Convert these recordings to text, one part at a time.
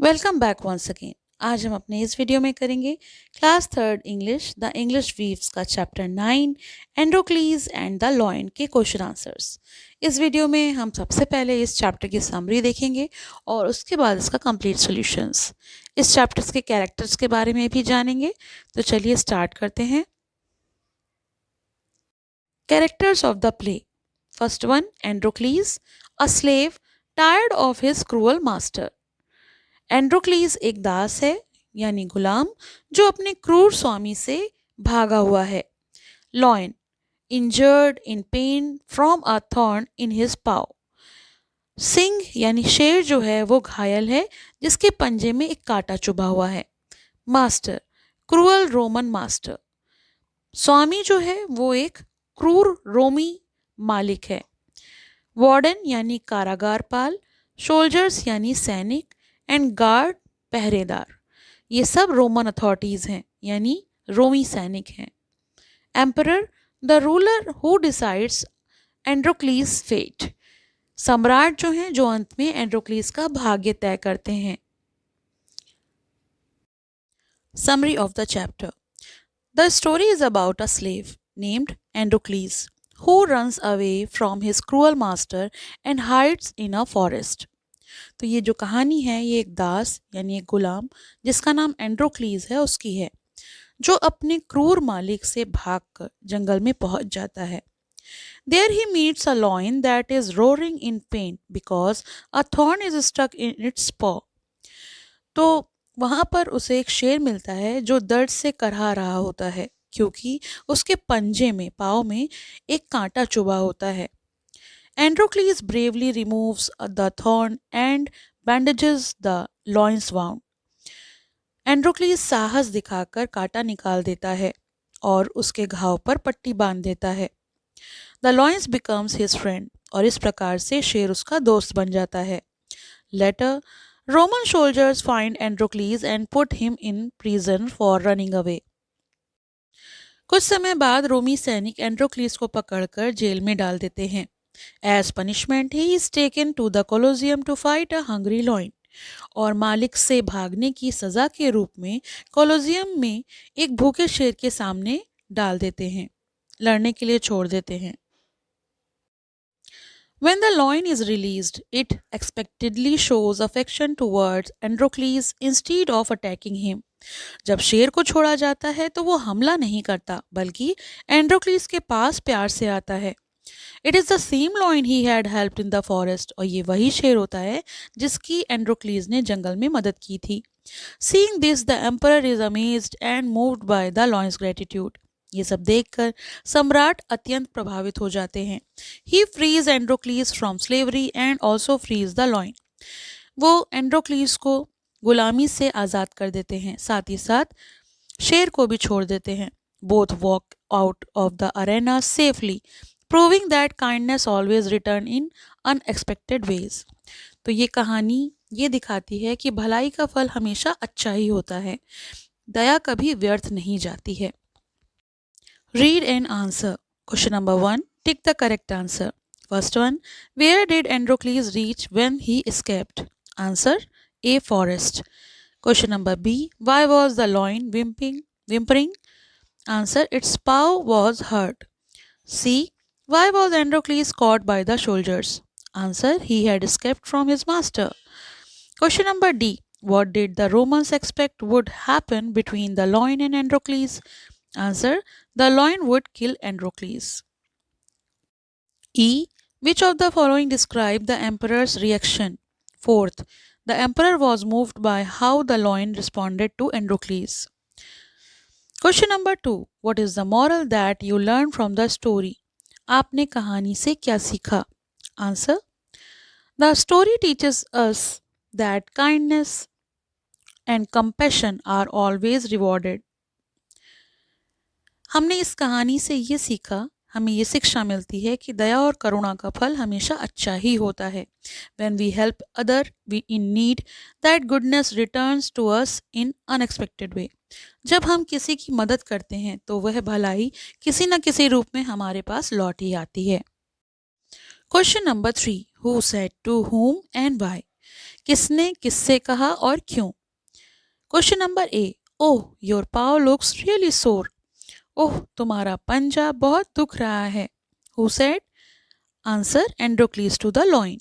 Welcome back once again. आज हम अपने इस वीडियो में करेंगे class third English the English weaves का चैप्टर 9 एंड्रोक्लीज एंड द लॉयन के क्वेश्चन आंसर्स। इस वीडियो में हम सबसे पहले इस चैप्टर की समरी देखेंगे और उसके बाद इसका कंप्लीट सॉल्यूशंस। इस चैप्टर्स के कैरेक्टर्स के बारे में भी जानेंगे। तो चलिए स्टार्ट करते हैं। Characters of the play. First one, Androcles, a slave tired of his cruel master. Androcles एक दास है यानी गुलाम जो अपने क्रूर स्वामी से भागा हुआ है। Lion, injured in pain from a thorn in his paw. सिंह यानी शेर जो है वो घायल है जिसके पंजे में एक कांटा चुभा हुआ है। Master, cruel Roman master. स्वामी जो है वो एक क्रूर रोमी मालिक है। वार्डन यानी कारागार पाल। सोल्जर्स यानी सैनिक। एंड गार्ड, पहरेदार। ये सब रोमन अथॉरिटीज हैं यानी रोमी सैनिक हैं। Emperor, the ruler who decides Androcles fate. सम्राट जो हैं जो अंत में एंड्रोक्लीज का भाग्य तय करते हैं। Summary of the chapter. The story is about a slave named Androcles who runs away from his cruel master and hides in a forest. तो ये जो कहानी है ये एक दास यानी एक गुलाम जिसका नाम एंड्रोक्लीज है उसकी है, जो अपने क्रूर मालिक से भागकर जंगल में पहुंच जाता है। There he meets a lion that is roaring in pain because a thorn is stuck in its paw. तो वहां पर उसे एक शेर मिलता है जो दर्द से करहा रहा होता है क्योंकि उसके पंजे में, पाँव में एक कांटा चुभा होता है। Androcles bravely removes the thorn and bandages the lion's wound. एंड्रोक्लीस साहस दिखाकर कांटा निकाल देता है और उसके घाव पर पट्टी बांध देता है। The lions becomes his friend और इस प्रकार से शेर उसका दोस्त बन जाता है। Later, Roman soldiers find Androcles and put him in prison for running away. कुछ समय बाद रोमी सैनिक एंड्रोक्लीस को पकड़कर जेल में डाल देते हैं। As punishment, he is taken to the Colosseum to fight a hungry lion. और मालिक से भागने की सजा के रूप में कोलोजियम में एक भूखे शेर के सामने डाल देते हैं, लड़ने के लिए छोड़ देते हैं। When the lion is released, it expectedly shows affection towards Androcles instead of attacking him. जब शेर को छोड़ा जाता है तो वो हमला नहीं करता बल्कि एंड्रोक्लीस के पास प्यार से आता है। It is the same lion he had helped in the forest और ये वही शेर होता है जिसकी एंड्रोक्लीज ने जंगल में मदद की थी। Seeing this the emperor is amazed and moved by the lion's gratitude. ये सब देखकर सम्राट अत्यंत प्रभावित हो जाते हैं। He frees Androcles from slavery and also frees the lion. वो एंड्रोक्लीज को गुलामी से आज़ाद कर देते हैं, साथ ही साथ शेर को भी छोड़ देते हैं। Both walk out of the arena safely, proving that kindness always return in unexpected ways. तो ये कहानी ये दिखाती है कि भलाई का फल हमेशा अच्छा ही होता है, दया कभी व्यर्थ नहीं जाती है। Read and answer. Question number 1, tick the correct answer. First one, where did Androcles reach when he escaped? Answer, a forest. Question number B, why was the lion whimpering? Answer, its paw was hurt. C, why was Androcles caught by the soldiers? Answer, he had escaped from his master. Question number D, what did the Romans expect would happen between the lion and Androcles? Answer, the lion would kill Androcles. E, which of the following describe the emperor's reaction? Fourth, the emperor was moved by how the lion responded to Androcles. Question number 2, what is the moral that you learned from the story? आपने कहानी से क्या सीखा? Answer, the story teaches us that kindness and compassion are always rewarded. हमने इस कहानी से ये सीखा, हमें ये शिक्षा मिलती है कि दया और करुणा का फल हमेशा अच्छा ही होता है। When we help other in need, that goodness returns to us in unexpected way. जब हम किसी की मदद करते हैं तो वह भलाई किसी न किसी रूप में हमारे पास लौट ही आती है। Question number 3, who said to whom and why? किसने किससे कहा और क्यों? Question number A, oh your paw looks really sore. ओह तुम्हारा पंजा बहुत दुख रहा है। Who said? Answer, Androcles to the lion.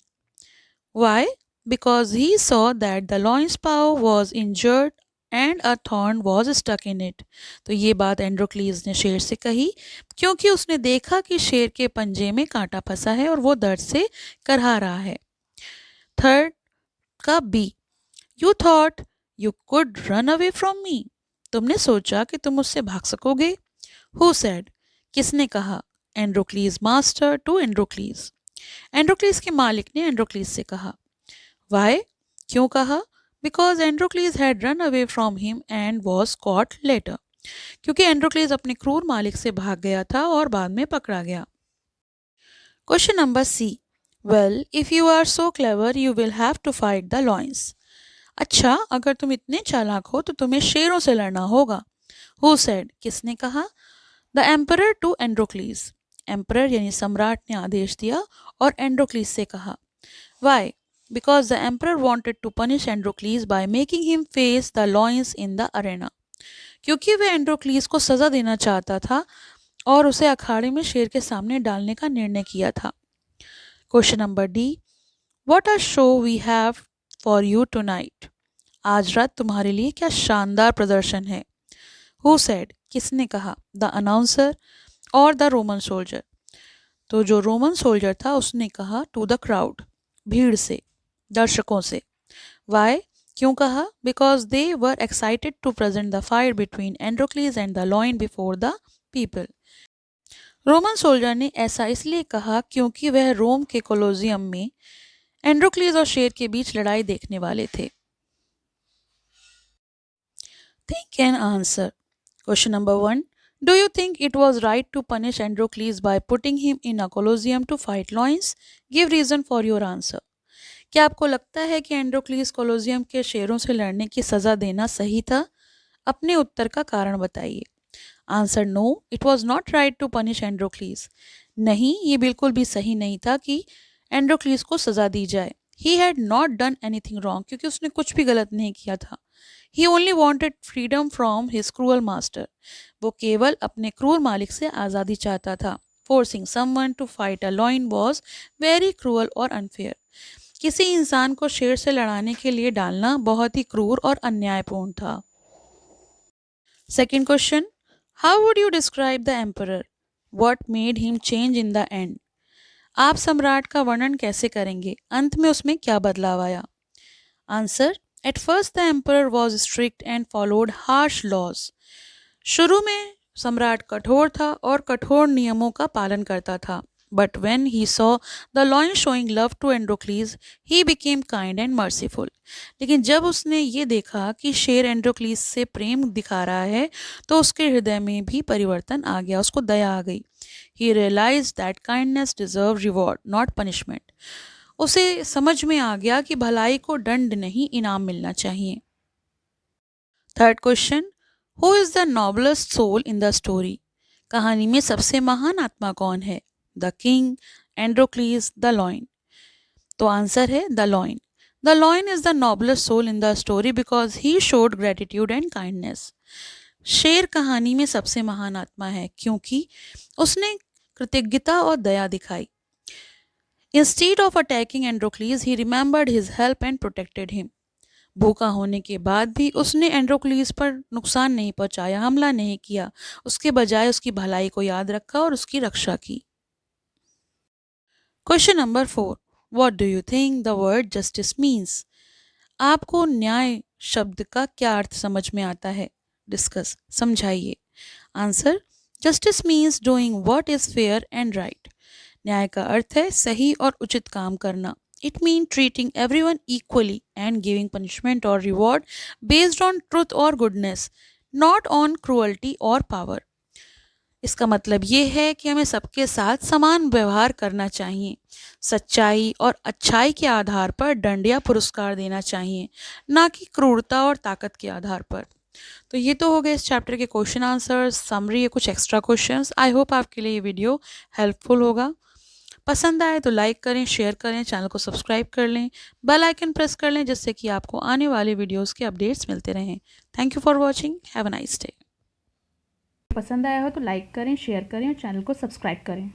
Why? Because he saw that the loin's paw was injured and a thorn was stuck in it. तो ये बात एंड्रोक्लीज ने शेर से कही क्योंकि उसने देखा कि शेर के पंजे में कांटा फंसा है और वो दर्द से करहा रहा है। थर्ड का B, you thought you could run away from me. तुमने सोचा कि तुम मुझसे भाग सकोगे। Who said? किसने कहा? एंड्रोक्लीज मास्टर टू एंड्रोक्लीज। एंड्रोक्लीज के मालिक ने एंड्रोक्लीज से कहा। वाई? क्यों कहा? Because Androcles had run away from him and was caught later. क्योंकि एंड्रोक्लीज अपने क्रूर मालिक से भाग गया था और बाद में पकड़ा गया। Question number C, well if you are so clever you will have to fight the lions. अच्छा, अगर तुम इतने चालाक हो तो तुम्हें शेरों से लड़ना होगा। Who said? किसने कहा? The emperor to Androcles. Emperor यानी सम्राट ने आदेश दिया और एंड्रोक्लीज से कहा। Why? Because the emperor wanted to punish Androcles by making him face the lions in the arena. क्योंकि वह एंड्रोक्लीज को सजा देना चाहता था और उसे अखाड़े में शेर के सामने डालने का निर्णय किया था। Question number D, what a show we have for you tonight. आज रात तुम्हारे लिए क्या शानदार प्रदर्शन है। Who said? किसने कहा? द अनाउंसर और द रोमन सोल्जर। तो जो रोमन सोल्जर था उसने कहा टू द क्राउड, भीड़ से, दर्शकों से। वाई? क्यों कहा? Because they were excited to present the fight between Androcles and the lion before the people. Roman soldier ने ऐसा इसलिए कहा क्योंकि वह रोम के कोलोजियम में एंड्रोक्लीज और शेर के बीच लड़ाई देखने वाले थे। Think and answer. Question number 1, do you think it was right to punish Androcles by putting him in a colosseum to fight lions? Give reason for your answer. क्या आपको लगता है कि एंड्रोक्लीज कोलोजियम के शेरों से लड़ने की सजा देना सही था? अपने उत्तर का कारण बताइए। Answer, no it was not right to punish Androcles. नहीं, ये बिल्कुल भी सही नहीं था कि एंड्रोक्लीज को सजा दी जाए। He had not done anything wrong, क्योंकि उसने कुछ भी गलत नहीं किया था। He only wanted freedom from his cruel master. वो केवल अपने क्रूर मालिक से आज़ादी चाहता था। Forcing someone to fight a lion was very cruel और अनफेयर। किसी इंसान को शेर से लड़ाने के लिए डालना बहुत ही क्रूर और अन्यायपूर्ण था। Second question, how would you describe the emperor? What made him change in the end? आप सम्राट का वर्णन कैसे करेंगे? अंत में उसमें क्या बदलाव आया? Answer, at first the emperor was strict and followed harsh laws. शुरू में सम्राट कठोर था और कठोर नियमों का पालन करता था। But when he saw the lion showing love to Androcles, he became kind and merciful. लेकिन जब उसने ये देखा कि शेर एंड्रोक्लीज से प्रेम दिखा रहा है तो उसके हृदय में भी परिवर्तन आ गया, उसको दया आ गई। He realized that kindness deserved reward, not punishment. उसे समझ में आ गया कि भलाई को दंड नहीं, इनाम मिलना चाहिए। Third question, who is the noblest soul in the story? कहानी में सबसे महान आत्मा कौन है? The king, Androcles, the lion. तो आंसर है the lion. The lion is the noblest soul in the story because he showed gratitude and kindness. शेर कहानी में सबसे महान आत्मा है क्योंकि उसने कृतज्ञता और दया दिखाई। Instead of attacking Androcles he remembered his help and protected him. भूखा होने के बाद भी उसने एंड्रोक्लीज पर नुकसान नहीं पहुंचाया, हमला नहीं किया, उसके बजाय उसकी भलाई को याद रखा और उसकी रक्षा की। Question number 4, what do you think the word justice means? आपको न्याय शब्द का क्या अर्थ समझ में आता है? डिस्कस, समझाइए। Answer, justice means doing what is fair and right. न्याय का अर्थ है सही और उचित काम करना। It means treating everyone equally and giving punishment or reward based on truth or goodness, not on cruelty or power. इसका मतलब ये है कि हमें सबके साथ समान व्यवहार करना चाहिए, सच्चाई और अच्छाई के आधार पर दंड या पुरस्कार देना चाहिए, ना कि क्रूरता और ताकत के आधार पर। तो ये तो हो गए इस चैप्टर के क्वेश्चन आंसर, समरी, कुछ एक्स्ट्रा क्वेश्चंस। आई होप आपके लिए ये वीडियो हेल्पफुल होगा। पसंद आए तो लाइक करें, शेयर करें, चैनल को सब्सक्राइब कर लें, बेल आइकन प्रेस कर लें जिससे कि आपको आने वाले वीडियोस के अपडेट्स मिलते रहें। Thank you for watching. Have a nice day. पसंद आया हो तो लाइक करें, शेयर करें और चैनल को सब्सक्राइब करें।